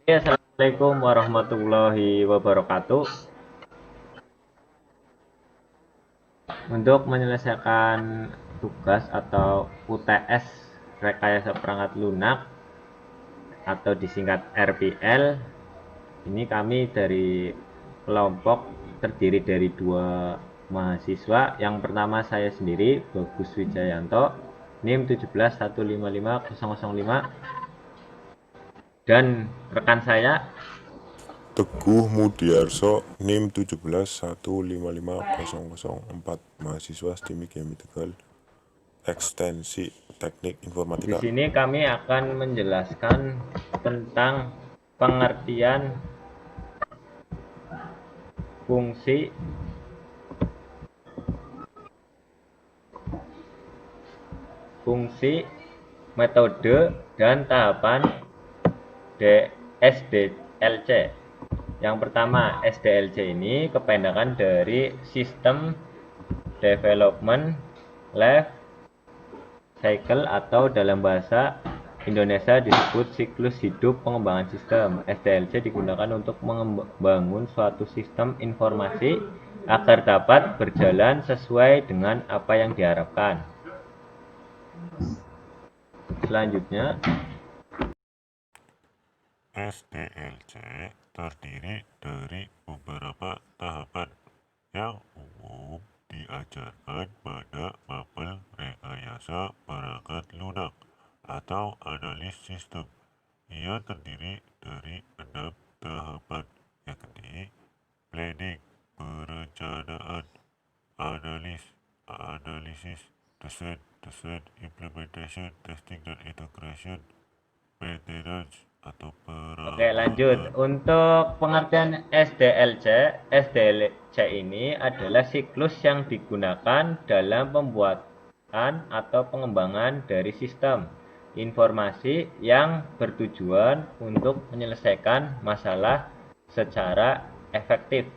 Assalamualaikum warahmatullahi wabarakatuh. Untuk menyelesaikan tugas atau UTS rekayasa perangkat lunak atau disingkat RPL, ini kami dari kelompok terdiri dari dua mahasiswa. Yang pertama saya sendiri, Bagus Wijayanto, NIM 17155.005, dan rekan saya. Teguh Mudiarso, NIM 17155.004, mahasiswa STIMI Kemi Tegal, Ekstensi Teknik Di Informatika. sini kami akan menjelaskan tentang pengertian fungsi, metode, dan tahapan SDLC. Yang pertama, SDLC ini kependekan dari System Development Life Cycle, atau dalam bahasa Indonesia disebut siklus hidup pengembangan sistem. SDLC digunakan untuk membangun suatu sistem informasi agar dapat berjalan sesuai dengan apa yang diharapkan. Selanjutnya, SDLC terdiri dari beberapa tahapan yang umum diajarkan pada mapel rekayasa perangkat lunak atau analis sistem. Ia terdiri dari 6 tahapan, yakni planning, perencanaan, analisis, desain, implementation, testing dan integration, maintenance atau oke, lanjut. perawatan. Untuk pengertian SDLC ini adalah siklus yang digunakan dalam pembuatan atau pengembangan dari sistem informasi yang bertujuan untuk menyelesaikan masalah secara efektif.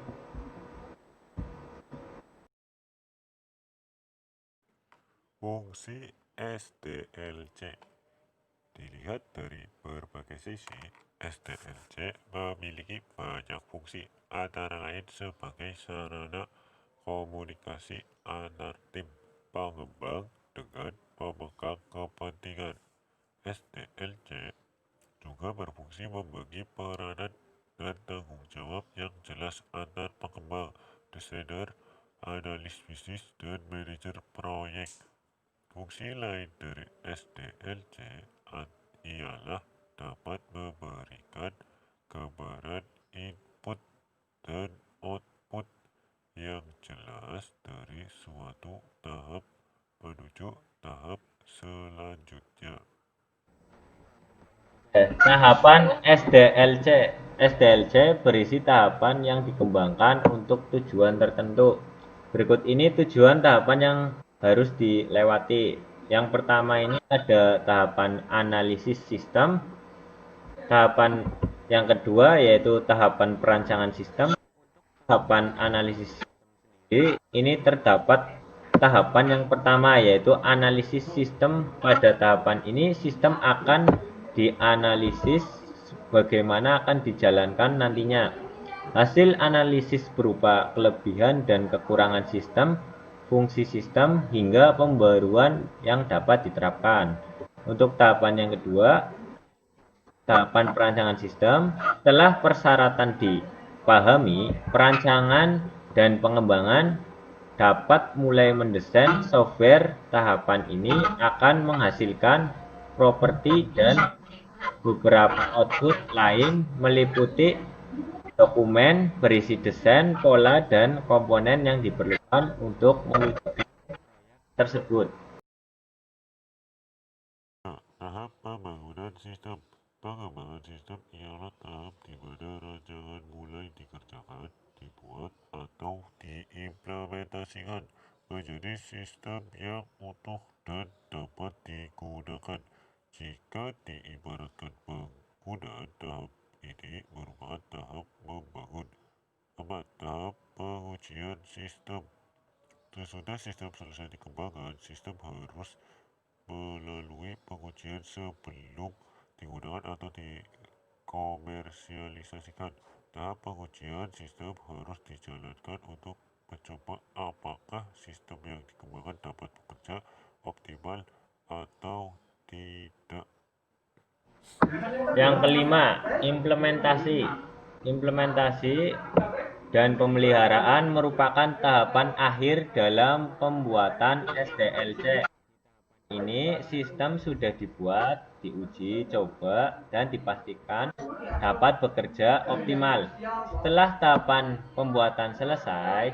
Fungsi SDLC dilihat dari berbagai sisi. SDLC memiliki banyak fungsi, antara lain sebagai sarana komunikasi antar tim pengembang dengan pemegang kepentingan. SDLC juga berfungsi membagi peranan dan tanggung jawab yang jelas antar pengembang, desainer, analis bisnis, dan manajer proyek. Fungsi lain dari SDLC ialah dapat memberikan gambaran input dan output yang jelas dari suatu tahap menuju tahap selanjutnya. Tahapan SDLC. SDLC berisi tahapan yang dikembangkan untuk tujuan tertentu. Berikut ini tujuan tahapan yang harus dilewati. Yang pertama ini ada tahapan analisis sistem. Tahapan yang kedua yaitu tahapan perancangan sistem. Tahapan analisis ini terdapat tahapan yang pertama yaitu analisis sistem. Pada tahapan ini sistem akan dianalisis bagaimana akan dijalankan nantinya. Hasil analisis berupa kelebihan dan kekurangan sistem, fungsi sistem, hingga pembaruan yang dapat diterapkan. Untuk tahapan yang kedua, tahapan perancangan sistem. Setelah persyaratan dipahami, perancangan dan pengembangan dapat mulai mendesain software. Tahapan ini akan menghasilkan properti dan beberapa output lain meliputi dokumen berisi desain, pola, dan komponen yang diperlukan untuk mewujudkan tersebut. Tahap pembangunan sistem. Pengembangan sistem ialah tahap di mana rancangan mulai dikerjakan, dibuat, atau diimplementasikan menjadi sistem yang utuh dan dapat digunakan. Jika diibaratkan penggunaan, tahap ini merupakan tahap membangun. 4. Tahap pengujian sistem. Sesudah sistem selesai dikembangkan, sistem harus melalui pengujian sebelum digunakan atau dikomersialisasikan. Tahap pengujian sistem harus dijalankan untuk mencoba apakah sistem yang dikembangkan dapat bekerja optimal atau tidak. Yang kelima, implementasi. Implementasi dan pemeliharaan merupakan tahapan akhir dalam pembuatan SDLC. Ini sistem sudah dibuat, diuji coba, dan dipastikan dapat bekerja optimal. Setelah tahapan pembuatan selesai,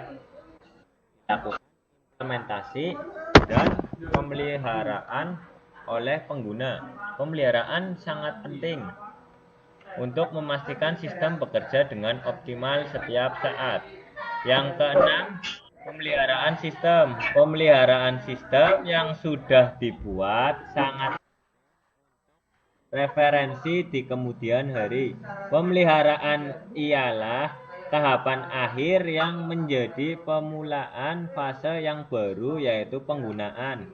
dilakukan implementasi dan pemeliharaan oleh pengguna. Pemeliharaan sangat penting untuk memastikan sistem bekerja dengan optimal setiap saat. Yang keenam, pemeliharaan sistem. Pemeliharaan sistem yang sudah dibuat sangat referensi di kemudian hari. Pemeliharaan ialah tahapan akhir yang menjadi pemulaan fase yang baru, yaitu penggunaan.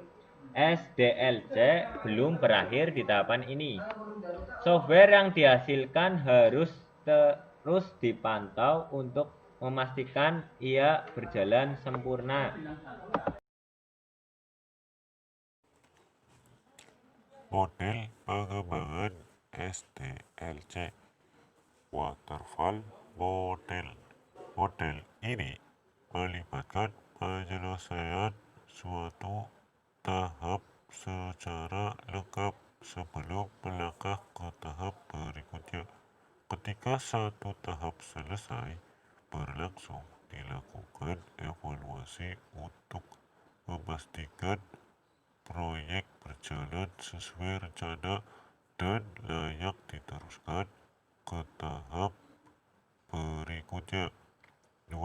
SDLC belum berakhir di tahapan ini. Software yang dihasilkan harus terus dipantau untuk memastikan ia berjalan sempurna. Model pengembangan SDLC Waterfall Model. Model ini melibatkan penyelesaian suatu tahap secara lengkap sebelum melangkah ke tahap berikutnya. Ketika satu tahap selesai berlangsung, dilakukan evaluasi untuk memastikan proyek berjalan sesuai rencana dan layak diteruskan ke tahap berikutnya. 2.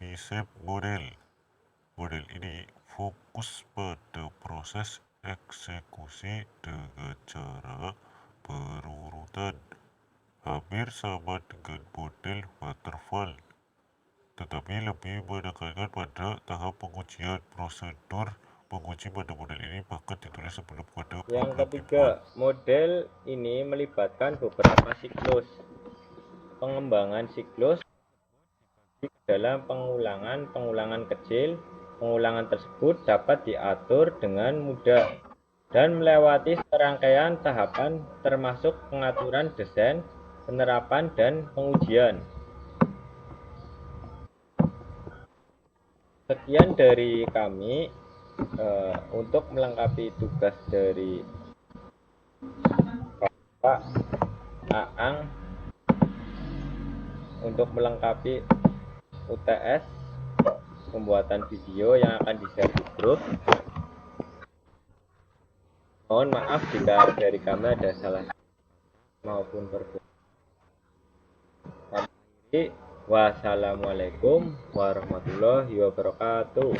VSAP model. Model ini fokus pada proses eksekusi dengan cara berurutan, hampir sama dengan model waterfall, tetapi lebih menekankan pada tahap pengujian. Prosedur menguji pada model ini bahkan ditulis sebelum kode Yang program ketiga, model ini melibatkan beberapa siklus. Pengembangan siklus dalam pengulangan kecil. Pengulangan tersebut dapat diatur dengan mudah dan melewati serangkaian tahapan termasuk pengaturan desain, penerapan, dan pengujian. Sekian dari kami untuk melengkapi tugas dari Pak Aang untuk melengkapi UTS pembuatan video yang akan di-share di grup. Mohon maaf jika dari kami ada salah maupun berbeda. Wassalamualaikum warahmatullahi wabarakatuh.